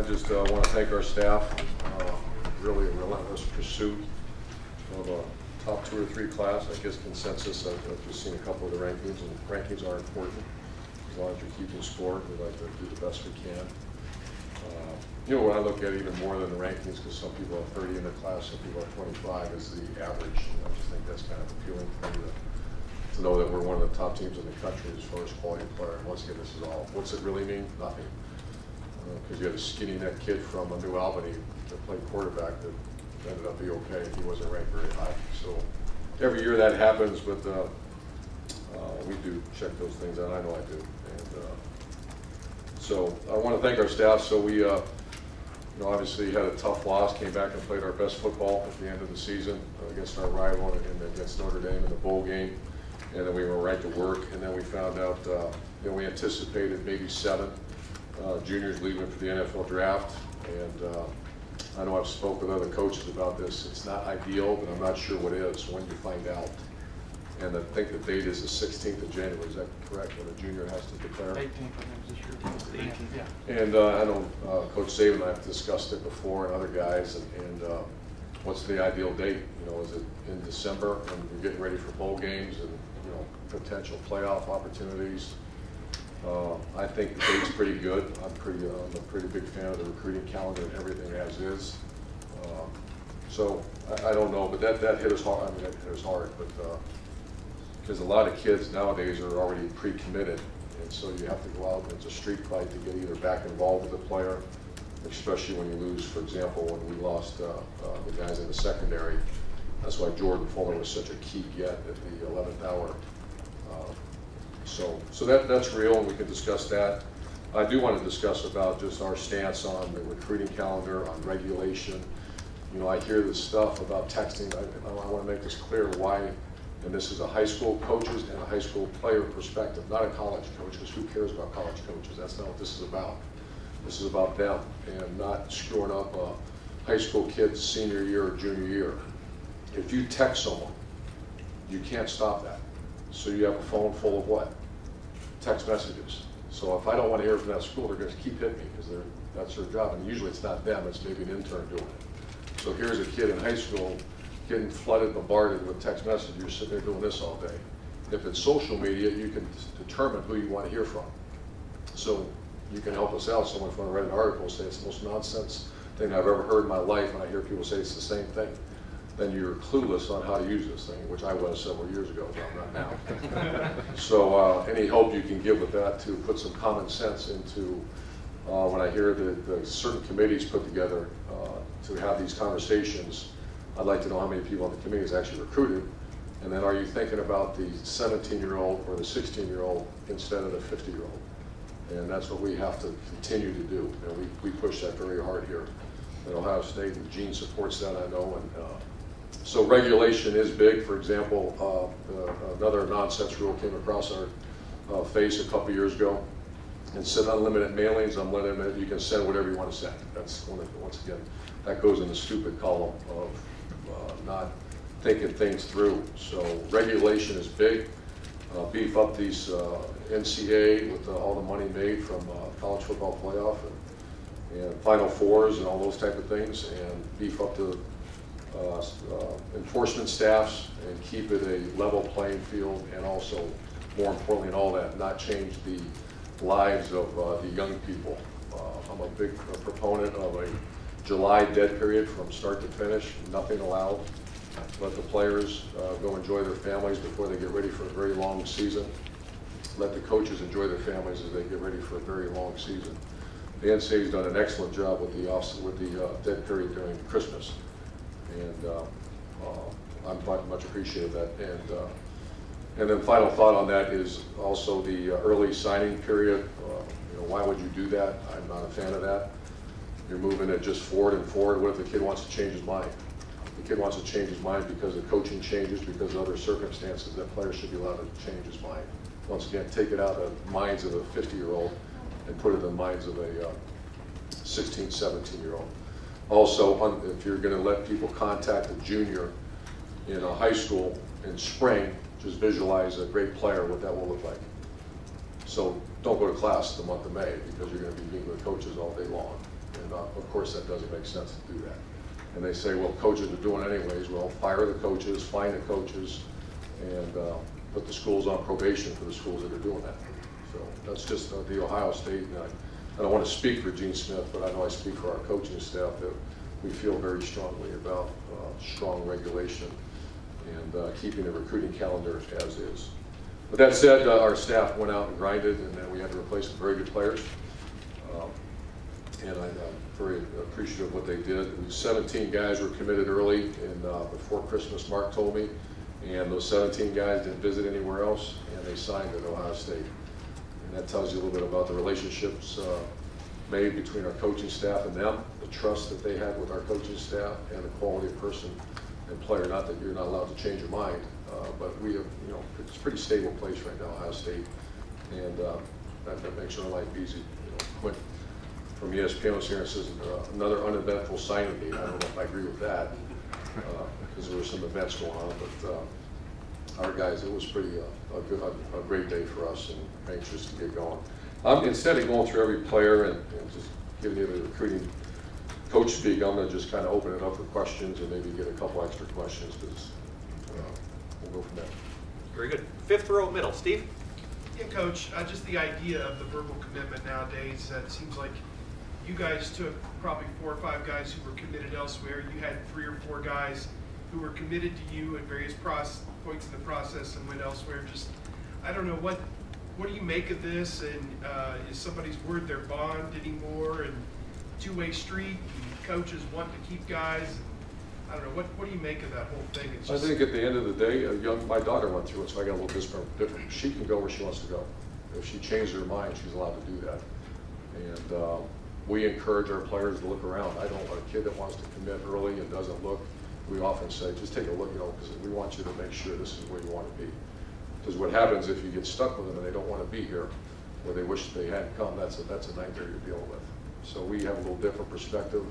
I just want to thank our staff. Really a relentless pursuit of a top 2 or 3 class. I guess consensus, I've just seen a couple of the rankings, and rankings are important. As long as you're keeping score, we like to do the best we can. You know, what I look at even more than the rankings, because some people have 30 in the class, some people have 25, is the average. I just think that's kind of appealing for me to know that we're one of the top teams in the country as far as quality player. And once again, this is all, what's it really mean? Nothing. Because you had a skinny neck kid from New Albany that played quarterback that ended up being okay. He wasn't ranked very high. So every year that happens, but we do check those things out. I know I do. And so I want to thank our staff. So we, you know, obviously had a tough loss, came back and played our best football at the end of the season against our rival and against Notre Dame in the bowl game. And then we were right to work. And then we found out, you know, we anticipated maybe 7 juniors leaving for the NFL draft. And I know I've spoken with other coaches about this. It's not ideal, but I'm not sure what is when you find out. And I think the date is the 16th of January. Is that correct? When a junior has to declare? 18th, I think, this year. 18th, yeah. And I know Coach Saban and I have discussed it before, and other guys. And what's the ideal date? You know, is it in December when we're getting ready for bowl games and, you know, potential playoff opportunities? I think the date's pretty good. I'm a pretty big fan of the recruiting calendar and everything as is. So I don't know, but that hit us hard. I mean, that hit us hard, but because a lot of kids nowadays are already pre-committed, and so you have to go out and it's a street fight to get either back involved with the player, especially when you lose. For example, when we lost the guys in the secondary, that's why Jordan Fuller was such a key get at the 11th hour. So that's real, and we can discuss that. I do want to discuss about just our stance on the recruiting calendar, on regulation. You know, I hear this stuff about texting. I want to make this clear why, and this is a high school coaches and a high school player perspective, not a college coach, because who cares about college coaches? That's not what this is about. This is about them and not screwing up a high school kid's senior year or junior year. If you text someone, you can't stop that. So you have a phone full of what? Text messages. So if I don't want to hear from that school, they're going to keep hitting me because that's their job. And usually it's not them, it's maybe an intern doing it. So here's a kid in high school getting flooded, bombarded with text messages. You're sitting there doing this all day. If it's social media, you can determine who you want to hear from. So you can help us out. Someone from read an article say it's the most nonsense thing I've ever heard in my life, and I hear people say it's the same thing. Then you're clueless on how to use this thing, which I was several years ago, but I'm not now. So any help you can give with that to put some common sense into when I hear the certain committees put together to have these conversations, I'd like to know how many people on the committee is actually recruited, and then are you thinking about the 17-year-old or the 16-year-old instead of the 50-year-old? And that's what we have to continue to do, and we push that very hard here at Ohio State, and Gene supports that, I know. And so regulation is big. For example, another nonsense rule came across our face a couple years ago and said unlimited mailings, unlimited, you can send whatever you want to send. That's once again, that goes in the stupid column of not thinking things through. So regulation is big. Beef up these NCAA with all the money made from college football playoff and Final Fours and all those type of things, and beef up the enforcement staffs and keep it a level playing field, and also, more importantly in all that, not change the lives of the young people. I'm a big proponent of a July dead period from start to finish, nothing allowed. Let the players go enjoy their families before they get ready for a very long season. Let the coaches enjoy their families as they get ready for a very long season. The NCAA has done an excellent job with the dead period during Christmas, and I'm much appreciative of that. And then final thought on that is also the early signing period. You know, why would you do that? I'm not a fan of that. You're moving it just forward and forward. What if the kid wants to change his mind? The kid wants to change his mind because the coaching changes, because of other circumstances. That player should be allowed to change his mind. Once again, take it out of the minds of a 50-year-old and put it in the minds of a 16, 17-year-old. Also, if you're going to let people contact a junior in a high school in spring, just visualize a great player, what that will look like. So don't go to class the month of May because you're going to be meeting with coaches all day long. And of course that doesn't make sense to do that. And they say, well, coaches are doing it anyways. Well, fire the coaches, fine the coaches, and put the schools on probation for the schools that are doing that. So that's just the Ohio State. And I don't want to speak for Gene Smith, but I know I speak for our coaching staff that we feel very strongly about strong regulation and keeping the recruiting calendar as is. With that said, our staff went out and grinded, and then we had to replace some very good players. And I'm very appreciative of what they did. 17 guys were committed early, and before Christmas, Mark told me, and those 17 guys didn't visit anywhere else, and they signed at Ohio State. And that tells you a little bit about the relationships made between our coaching staff and them, the trust that they had with our coaching staff, and the quality of person and player. Not that you're not allowed to change your mind, but we have, it's a pretty stable place right now, Ohio State, and that makes our life easy. Quint from ESPN was here and says another uneventful signing date. I don't know if I agree with that because there were some events going on, but our guys, it was pretty a great day for us, and anxious to get going. Instead of going through every player and just giving you the recruiting coach speak, I'm going to just kind of open it up for questions and maybe get a couple extra questions because we'll go from there. Very good. Fifth row middle, Steve. Yeah, Coach, just the idea of the verbal commitment nowadays, it seems like you guys took probably 4 or 5 guys who were committed elsewhere. You had 3 or 4 guys who were committed to you at various points in the process and went elsewhere. Just, I don't know, what do you make of this? And is somebody's word their bond anymore? And two-way street, and coaches want to keep guys? I don't know, what do you make of that whole thing? It's just, I think at the end of the day, my daughter went through it, so I got a little different. She can go where she wants to go. If she changes her mind, she's allowed to do that. And we encourage our players to look around. I don't want a kid that wants to commit early and doesn't look. We often say, just take a look, because we want you to make sure this is where you want to be. Because what happens if you get stuck with them and they don't want to be here, or they wish they hadn't come, that's a nightmare you're dealing with. So we have a little different perspective.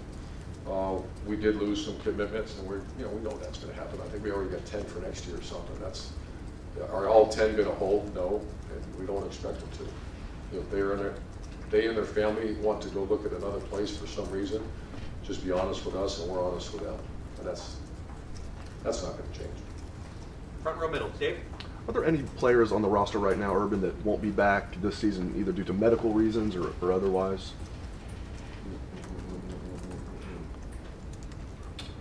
We did lose some commitments, and we know that's going to happen. I think we already got 10 for next year or something. Are all 10 going to hold? No, and we don't expect them to. If they and their family want to go look at another place for some reason, just be honest with us, and we're honest with them. And that's not going to change. Front row middle, Dave. Are there any players on the roster right now, Urban, that won't be back this season, either due to medical reasons or otherwise?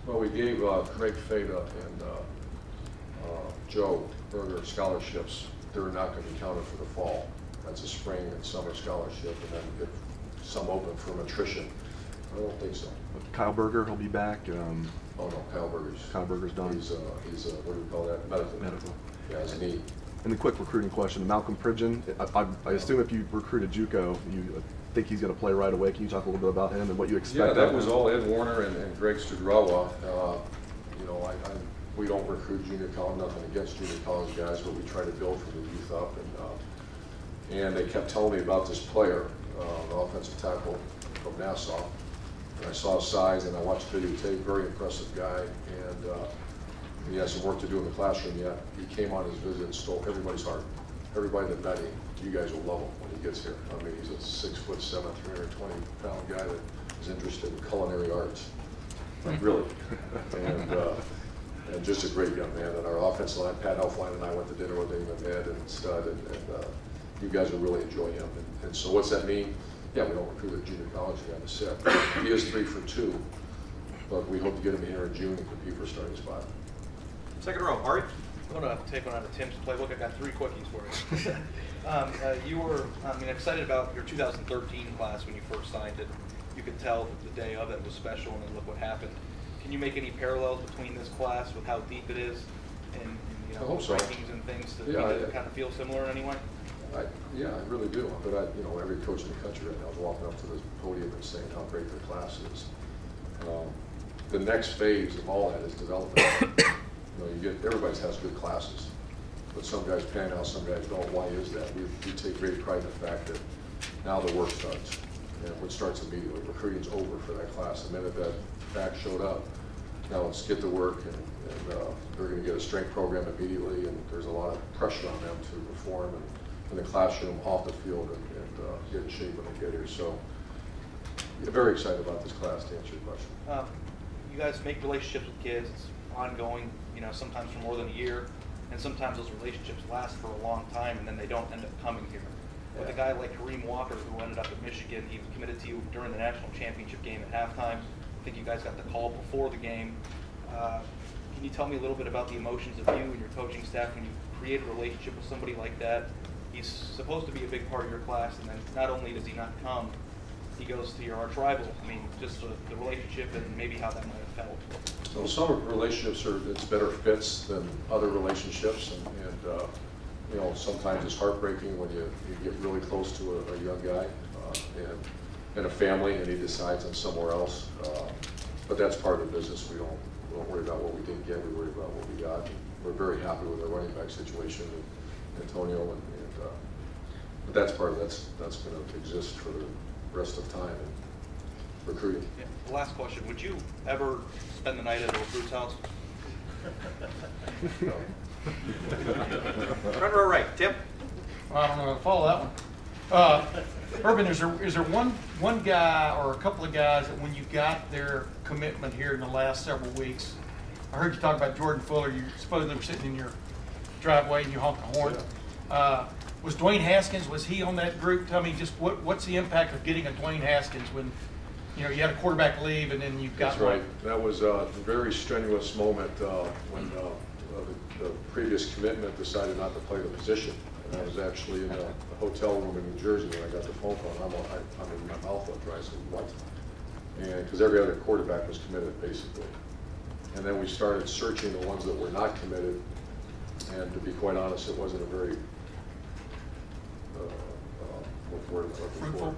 Well, we gave Craig Fada and Joe Berger scholarships. They're not going to be counted for the fall. That's a spring and summer scholarship, and then get some open from attrition. I don't think so. But Kyle Berger, he'll be back. Oh no, Kyle Berger's done. He's what do we call that? Medical. Yeah, his knee. And the quick recruiting question, Malcolm Pridgeon. I assume if you recruited JUCO, you think he's going to play right away. Can you talk a little bit about him and what you expect? Yeah, that was all Ed Warner and Greg Studrawa. We don't recruit junior college, nothing against junior college guys, but we try to build from the youth up. And they kept telling me about this player, the offensive tackle from Nassau. And I saw his size and I watched videotape, very impressive guy. And he has some work to do in the classroom yet. He came on his visit and stole everybody's heart. Everybody that met him, you guys will love him when he gets here. I mean, he's a 6'7", 320-pound guy that is interested in culinary arts. Really. And just a great young man. And our offensive line, Pat Elfline and I went to dinner with him and Ed and Stud, and you guys will really enjoy him. And so what's that mean? Yeah, we don't recruit a junior college guy to sit. He is 3 for 2, but we hope to get him here in June and compete for a starting spot. Second row, Ari. I'm going to take one out of Tim's playbook. I got 3 quickies for you. You were, excited about your 2013 class when you first signed it. You could tell that the day of it was special, and then look what happened. Can you make any parallels between this class with how deep it is, and I hope so. rankings and things to kind of feel similar in any way? Yeah, I really do. But every coach in the country right now is walking up to this podium and saying how great their class is. The next phase of all that is development. Everybody has good classes, but some guys pan out, some guys don't. Why is that? We take great pride in the fact that now the work starts, and it starts immediately. Recruiting's over for that class. The minute that fact showed up, now let's get to work, and they're going to get a strength program immediately, and there's a lot of pressure on them to perform in the classroom, off the field, and get in shape when they get here. So Very excited about this class, to answer your question. You guys make relationships with kids. It's ongoing, you know, sometimes for more than a year, and sometimes those relationships last for a long time, and then they don't end up coming here. With a guy like Kareem Walker, who ended up at Michigan, he was committed to you during the national championship game at halftime. I think you guys got the call before the game. Can you tell me a little bit about the emotions of you and your coaching staff when you create a relationship with somebody like that? He's supposed to be a big part of your class, and then not only does he not come, he goes to your arch rival. I mean, just the relationship and maybe how that might have felt. So some relationships it's better fits than other relationships, and you know, sometimes it's heartbreaking when you get really close to a young guy and a family, and he decides on somewhere else. But that's part of the business. We don't worry about what we didn't get. We worry about what we got. And we're very happy with our running back situation with Antonio, but that's part of that's going to exist for the rest of time in recruiting. Yeah. The last question: would you ever spend the night at a recruit's house? No. Front row right, Tim. I don't know how to follow that one. Urban, is there one guy or a couple of guys that when you got their commitment here in the last several weeks, I heard you talk about Jordan Fuller. You supposedly were sitting in your driveway and you honked the horn. Was Dwayne Haskins, was he on that group? Tell me just what's the impact of getting a Dwayne Haskins when you know you had a quarterback leave and then you've got That's right. That was a very strenuous moment when the previous commitment decided not to play the position. And I was actually in a hotel room in New Jersey when I got the phone call. And I'm in my mouth up dry. I said, what? And because every other quarterback was committed, basically. And then we started searching the ones that were not committed. And to be quite honest, it wasn't a very fruitful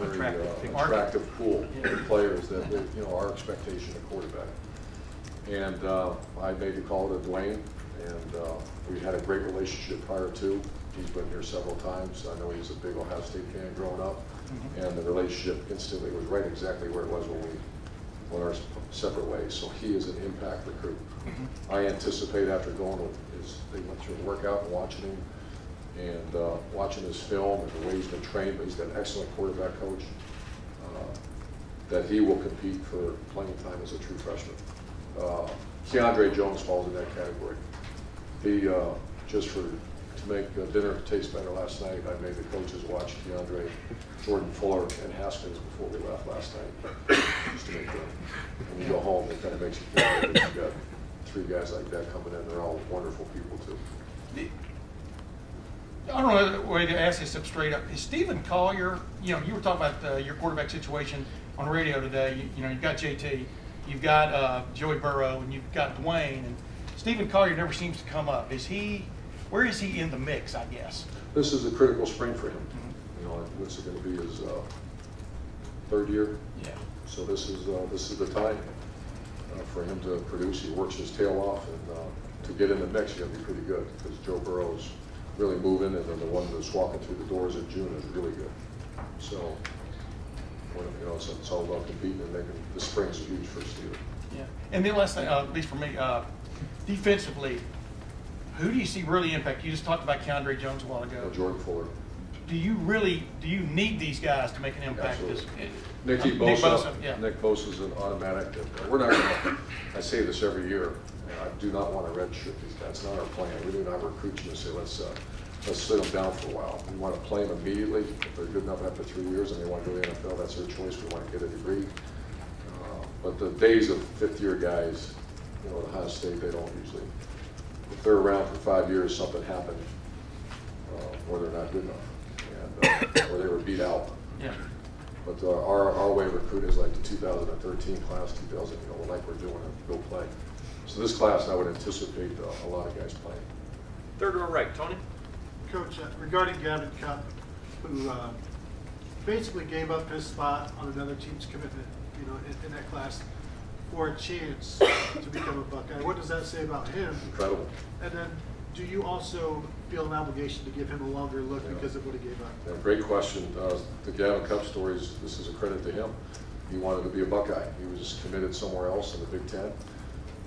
or very attractive pool of players that you know our expectation of quarterback. And I made the call to Dwayne, and we had a great relationship prior to. He's been here several times. I know he's a big Ohio State fan growing up, and the relationship instantly was right exactly where it was when we went our separate ways. So he is an impact recruit. I anticipate after going they went through the workout and watching him, and watching his film and the way he's been trained, but he's got an excellent quarterback coach, that he will compete for playing time as a true freshman. Keandre Jones falls in that category. He, to make dinner taste better last night, I made the coaches watch Keandre, Jordan Fuller, and Haskins before we left last night, just to make sure. When you go home, it kind of makes you feel that you've got three guys like that coming in. They're all wonderful people, too. I don't know the way to ask this up straight up. Is Stephen Collier, you know, you were talking about your quarterback situation on radio today. You know, you've got JT, you've got Joey Burrow, and you've got Dwayne. And Stephen Collier never seems to come up. Where is he in the mix, I guess? This is a critical spring for him. You know, what's it going to be his third year? Yeah. So this is the time for him to produce. He works his tail off, and to get in the mix, you got to be pretty good because Joe Burrow's really moving, and then the one that's walking through the doors in June is really good. So, you know, it's all about competing and making the spring's huge for Steven. Yeah. And then last thing, at least for me, defensively, who do you see really impact? You just talked about Keandre Jones a while ago. Jordan Fuller. Do you need these guys to make an impact? Absolutely. Nick Bosa is an automatic. We're not going to, I say this every year, I do not want to redshirt these guys. That's not our plan. We do not recruit you and say, let's sit them down for a while. We want to play them immediately. If they're good enough after 3 years and they want to go to the NFL, that's their choice. We want to get a degree. But the days of fifth-year guys, you know, at Ohio State, they don't usually, if they're around for 5 years, something happened, or they're not good enough, and, or they were beat out. Yeah. But our way of recruiting is like the 2013 class, 2000, you know, like we're doing it, go play. So this class, I would anticipate a lot of guys playing. Third row right, Tony. Coach, regarding Gavin Cupp, who basically gave up his spot on another team's commitment, you know, in that class for a chance to become a Buckeye. What does that say about him? Incredible. And then, do you also feel an obligation to give him a longer look because of what he gave up? Yeah, great question. The Gavin Cupp stories, this is a credit to him. He wanted to be a Buckeye. He was committed somewhere else in the Big Ten,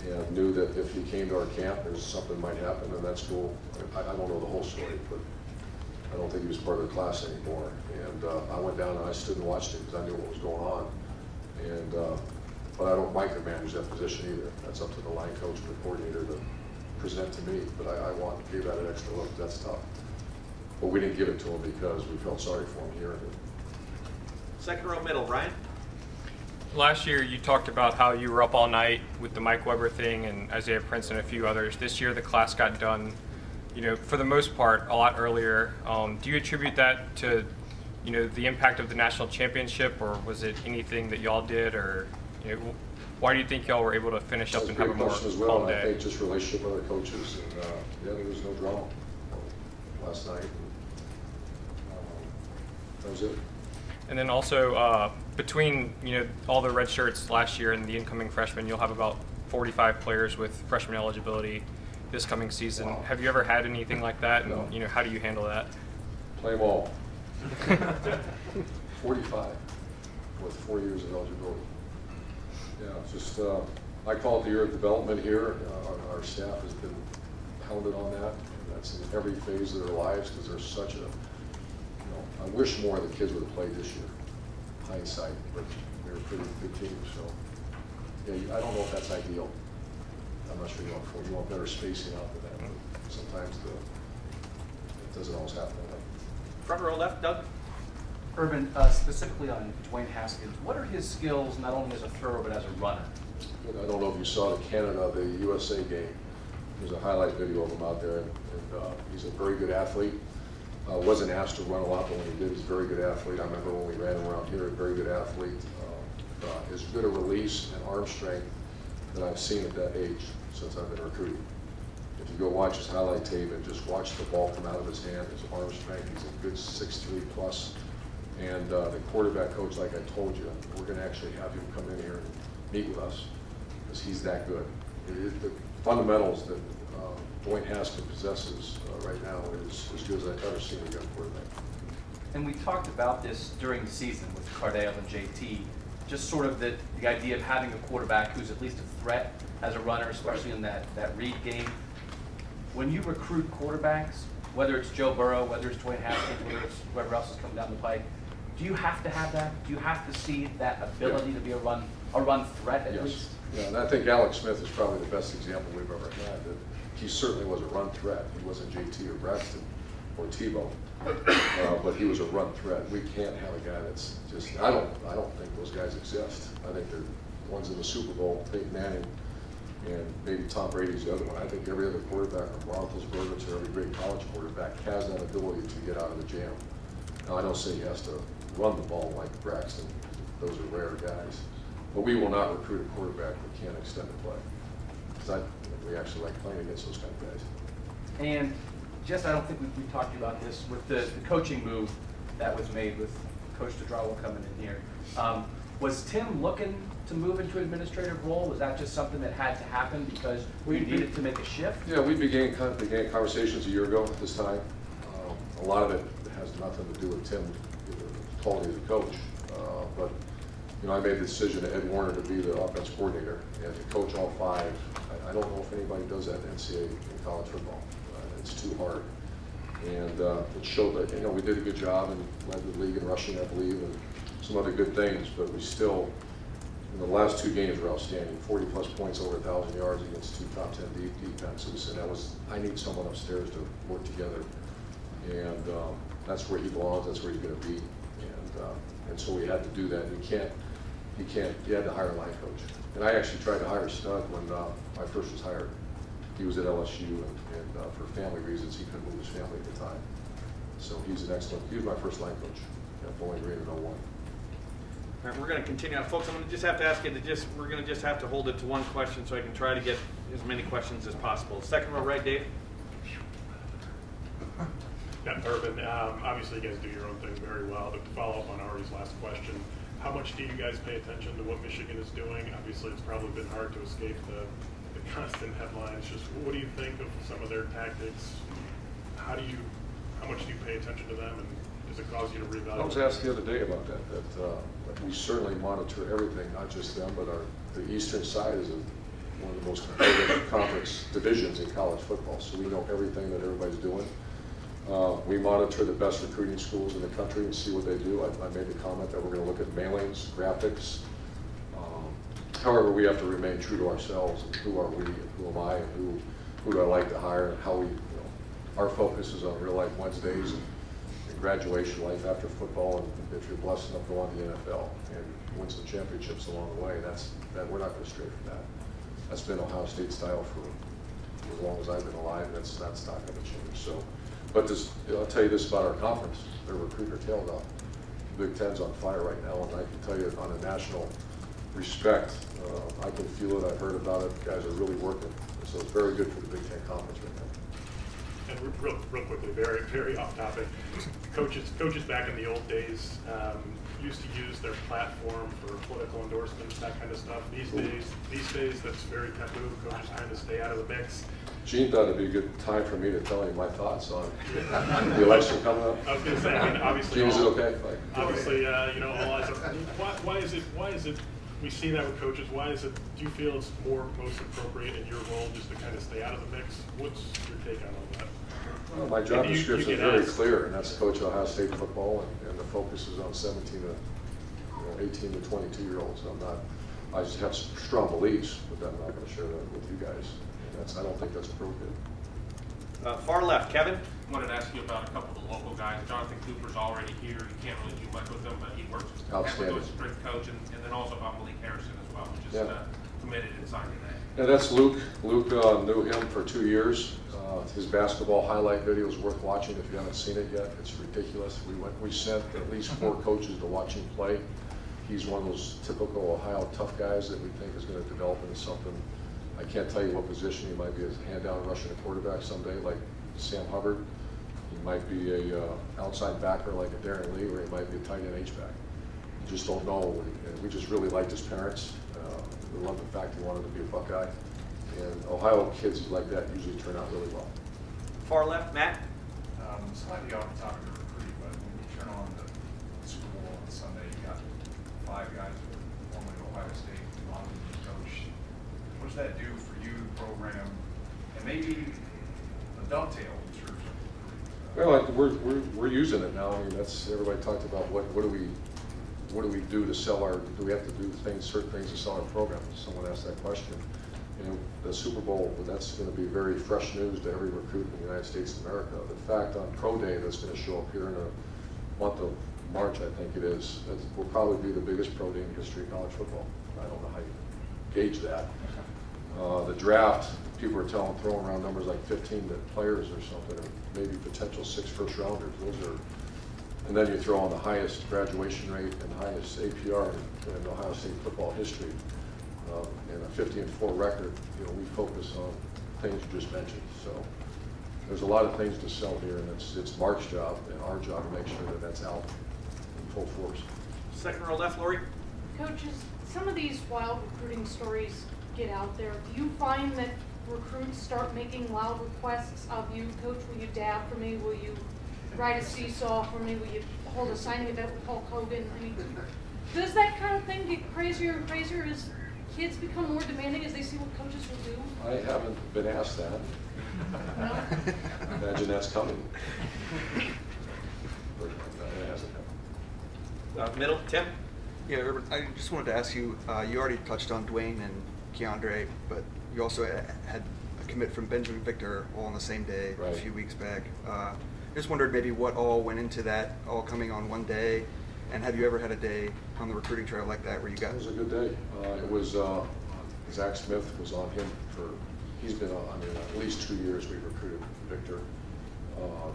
and knew that if he came to our camp, there's something might happen, and that's cool. I don't know the whole story, but I don't think he was part of the class anymore. And I went down and I stood and watched him because I knew what was going on. And but I don't micromanage that position either. That's up to the line coach and the coordinator to present to me. But I gave that an extra look. That's tough. But we didn't give it to him because we felt sorry for him here. Second row middle, Ryan. Last year, you talked about how you were up all night with the Mike Weber thing and Isaiah Prince and a few others. This year, the class got done, for the most part, a lot earlier. Do you attribute that to, the impact of the national championship, or was it anything that y'all did, or, why do you think y'all were able to finish up and have a more as well. calm I day? think just relationship with other coaches, and yeah, there was no drama last night. That was it. And then also, between all the red shirts last year and the incoming freshmen, you'll have about 45 players with freshman eligibility this coming season. Wow. Have you ever had anything like that? No. And how do you handle that? Play them all. 45 with 4 years of eligibility. Yeah, it's just I call it the year of development here. Our staff has been pounded on that, and that's in every phase of their lives because there's such a. I wish more of the kids would have played this year. Hindsight, but we were a pretty good team. So yeah, I don't know if that's ideal. I'm not sure you want better spacing out than that. But sometimes it doesn't always happen that way. Front row left, Doug. Urban, specifically on Dwayne Haskins, what are his skills not only as a thrower but as a runner? I don't know if you saw the USA game. There's a highlight video of him out there, and he's a very good athlete. Wasn't asked to run a lot, but when he did, he's a very good athlete. I remember when we ran him around here, a very good athlete. As good a release and arm strength that I've seen at that age since I've been recruiting. If you go watch his highlight tape and just watch the ball come out of his hand, his arm strength, he's a good 6'3 plus. And the quarterback coach, like I told you, we're going to actually have him come in here and meet with us because he's that good. The fundamentals that Dwayne Haskins possesses right now is as good as I've ever seen a young quarterback. And we talked about this during the season with Cardale and JT, just sort of the idea of having a quarterback who's at least a threat as a runner, especially in that read game. When you recruit quarterbacks, whether it's Joe Burrow, whether it's Dwayne Haskins, whether it's whoever else is coming down the pike, do you have to have that? Do you have to see that ability to be a run threat at least? Yeah, and I think Alex Smith is probably the best example we've ever had. That he certainly was a run threat. He wasn't JT or Braxton or Tebow, but he was a run threat. We can't have a guy that's just. I don't think those guys exist. I think they're ones in the Super Bowl, Peyton Manning, and maybe Tom Brady's the other one. I think every other quarterback from Roethlisberger to every great college quarterback has that ability to get out of the jam. Now, I don't say he has to run the ball like Braxton. Those are rare guys. But we will not recruit a quarterback that can't extend the play. Because we actually like playing against those kind of guys. And Jess, I don't think we talked about this with the coaching move that was made with Coach DeDrawl coming in here. Was Tim looking to move into an administrative role? Was that just something that had to happen because we needed to make a shift? Yeah, we began conversations a year ago at this time. A lot of it has nothing to do with Tim, quality as a coach. But I made the decision to Ed Warner to be the offense coordinator and to coach all five. I don't know if anybody does that in NCAA in college football. It's too hard. And it showed that, we did a good job and led the league in rushing, I believe, and some other good things, but we still, the last two games were outstanding. 40-plus points, over 1,000 yards against two top 10 defenses, and I need someone upstairs to work together. And that's where he belongs, that's where he's going to be. And so we had to do that. You had to hire a line coach. And I actually tried to hire Stud when I first was hired. He was at LSU, and for family reasons, he couldn't move his family at the time. So he was my first line coach at Bowling Green in 01. All right, we're going to continue on. Folks, I'm going to just have to ask you we're going to just have to hold it to one question so I can try to get as many questions as possible. Second row right, Dave. Yeah, Urban, obviously you guys do your own thing very well, but to follow up on Ari's last question, how much do you guys pay attention to what Michigan is doing? Obviously it's probably been hard to escape the constant headlines. Just what do you think of some of their tactics? How much do you pay attention to them, and does it cause you to reevaluate? I was asked the other day about that we certainly monitor everything, not just them, but the eastern side is one of the most competitive conference divisions in college football, so we know everything that everybody's doing. We monitor the best recruiting schools in the country and see what they do. I made the comment that we're going to look at mailings, graphics. However, we have to remain true to ourselves. And who are we? And who am I? And who do I like to hire? And how we, our focus is on real life Wednesdays and graduation life after football. And if you're blessed enough to go on to the NFL and win some championships along the way, we're not going to stray from that. That's been Ohio State style for as long as I've been alive. That's not going to change. So. But I'll tell you this about our conference. They're recruiter tailed off. Big Ten's on fire right now, and I can tell you on a national respect, I can feel it, I've heard about it, guys are really working. So it's very good for the Big Ten Conference right now. And real quickly, very, very off topic, coaches back in the old days used to use their platform for political endorsements, that kind of stuff. These days, that's very taboo. Coaches trying to stay out of the mix. Gene thought it'd be a good time for me to tell you my thoughts on the election coming up. I was going to say, I mean, obviously, Gene, is it okay? Obviously, all eyes are. Why is it? We see that with coaches. Why is it? Do you feel it's most appropriate in your role just to kind of stay out of the mix? What's your take on all that? Well, my job description is very clear, and that's to coach Ohio State football, and the focus is on 17 to 18 to 22-year-olds. I just have some strong beliefs, but I'm not going to share that with you guys. I don't think that's appropriate. Far left, Kevin. I wanted to ask you about a couple of the local guys. Jonathan Cooper's already here. You can't really do much with him, but he works with the strength coach, and then also about Malik Harrison as well, who just committed and signed today. Yeah, that's Luke. Luke knew him for 2 years. His basketball highlight video is worth watching if you haven't seen it yet. It's ridiculous. We sent at least 4 coaches to watch him play. He's one of those typical Ohio tough guys that we think is going to develop into something. I can't tell you what position he might be, as a hand-down rushing a quarterback someday, like Sam Hubbard. He might be a outside backer like a Darren Lee, or he might be a tight end H-back. You just don't know. We just really liked his parents. We love the fact he wanted to be a Buckeye. And Ohio kids like that usually turn out really well. Far left, Matt. Slightly off the topic of recruiting, but when you turn on the Super Bowl on Sunday, you got 5 guys who are formerly Ohio State, on the coach. What does that do for you, the program, and maybe a dovetail in terms of recruiting? Well, we're using it now. I mean, that's everybody talked about what do we do to sell our? Do we have to do certain things to sell our program? Someone asked that question. The Super Bowl, that's going to be very fresh news to every recruit in the United States of America. The fact on Pro Day that's going to show up here in the month of March, I think it is, it will probably be the biggest pro day in the history of college football. I don't know how you gauge that. The draft, people are throwing around numbers like 15 players or something, or maybe potential 6 first-rounders. Those are, and then you throw on the highest graduation rate and highest APR in Ohio State football history. And a 50-4 record, we focus on things you just mentioned. So there's a lot of things to sell here, and it's Mark's job and our job to make sure that that's out in full force. Second row left, Lori. Coaches, some of these wild recruiting stories get out there. Do you find that recruits start making wild requests of you? Coach, will you dab for me? Will you ride a seesaw for me? Will you hold a signing event with Hulk Hogan? I mean, does that kind of thing get crazier and crazier as kids become more demanding as they see what coaches will do? I haven't been asked that. No? I imagine that's coming. But it hasn't happened. Middle, Tim. Yeah, Urban, I just wanted to ask you, you already touched on Dwayne and Keandre, but you also had a commit from Benjamin Victor all on the same day a few weeks back. Just wondered maybe what all went into that, all coming on one day, and have you ever had a day on the recruiting trail like that where you got? It was a good day. It was Zach Smith was on him for. He's been on. I mean, at least 2 years we've recruited Victor.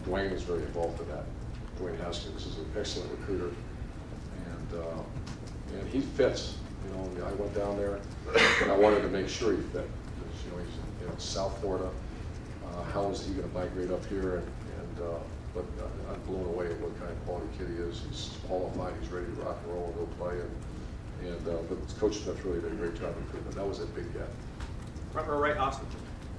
Dwayne was very involved in that. Dwayne Haskins is an excellent recruiter, and he fits. I went down there and I wanted to make sure he fit. Because, he's in South Florida. How is he going to migrate up here? But I'm blown away at what kind of quality kid he is. He's qualified. He's ready to rock and roll and go play. But Coach Smith really did a great job recruiting. That was a big get. Right, Austin.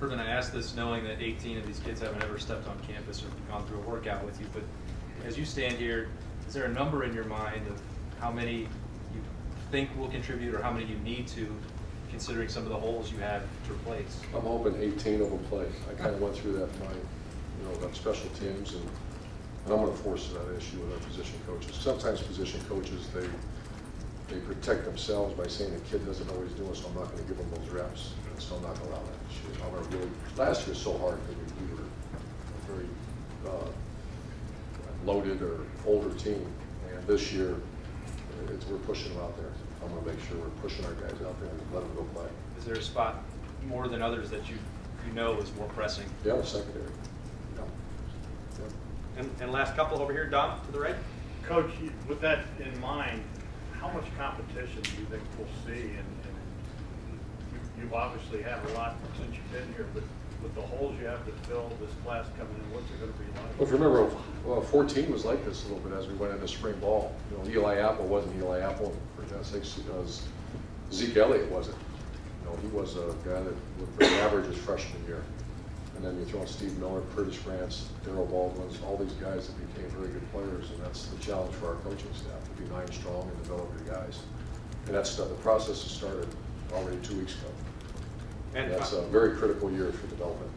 Urban, I asked this knowing that 18 of these kids haven't ever stepped on campus or gone through a workout with you. But as you stand here, is there a number in your mind of how many you think will contribute or how many you need to, considering some of the holes you have to replace? I'm hoping 18 of them play. I kind of went through that in my you know, about special teams, and I'm going to force that issue with our position coaches. Sometimes position coaches, they protect themselves by saying the kid doesn't always do it, so I'm not going to give them those reps. And so I'm not going to allow that this year. I'm going to really, last year was so hard because we were a very loaded or older team, and this year we're pushing them out there. I'm going to make sure we're pushing our guys out there and let them go play. Is there a spot more than others that you know is more pressing? Yeah, the secondary. Yeah. And last couple over here, Don, to the right. Coach, with that in mind, how much competition do you think we'll see? And you've obviously had a lot since you've been here, but with the holes you have to fill this class coming in, what's it going to be like? Well, if you remember, 14 was like this a little bit as we went into spring ball. You know, Eli Apple wasn't Eli Apple, for God's sakes, because Zeke Elliott wasn't. You know, he was a guy that looked pretty average his freshman year. And then you throw in Steve Miller, Curtis Grants, Darrell Baldwin's, all these guys that became very good players, and that's the challenge for our coaching staff, to be 9 strong and develop your guys. And that's the process has started already 2 weeks ago. And that's a very critical year for development.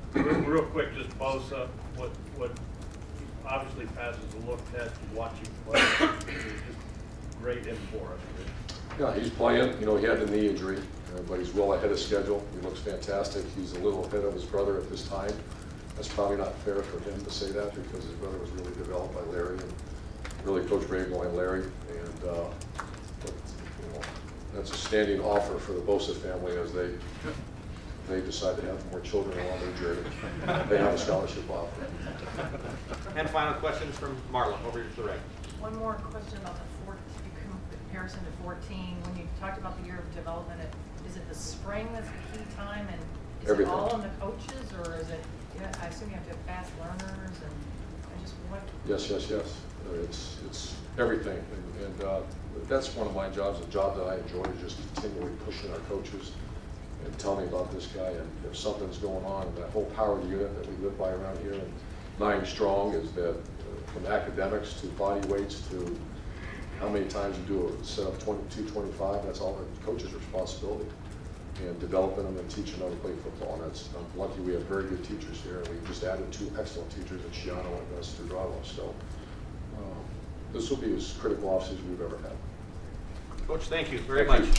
Real quick, just Bosa, what obviously passes a look test, you watch him play, just great in for us. Yeah, he's playing. You know, he had the knee injury, but he's well ahead of schedule. He looks fantastic. He's a little ahead of his brother at this time. That's probably not fair for him to say that because his brother was really developed by Larry and really Coach Brable and Larry. And but, you know, that's a standing offer for the Bosa family as they decide to have more children along their journey. They have a scholarship offer. And final questions from Marla over here to the right. One more question about the comparison to 14. When you talked about the year of development, is it the spring that's the key time, and is Everything. it all on the coaches, or is it? I assume you have to have fast learners, and I just what? Yes. It's everything, and that's one of my jobs. A job that I enjoy is just continually pushing our coaches and tell me about this guy, and if something's going on. That whole power unit that we live by around here, and 9 strong, is that from academics to body weights to how many times you do a set of 22, 25, that's all the coach's responsibility. And developing them and teaching them how to play football. And that's, I'm lucky we have very good teachers here, and we just added 2 excellent teachers at Shiano and Estudrado. So this will be as critical offseason we've ever had. Coach, thank you very Thank much. you.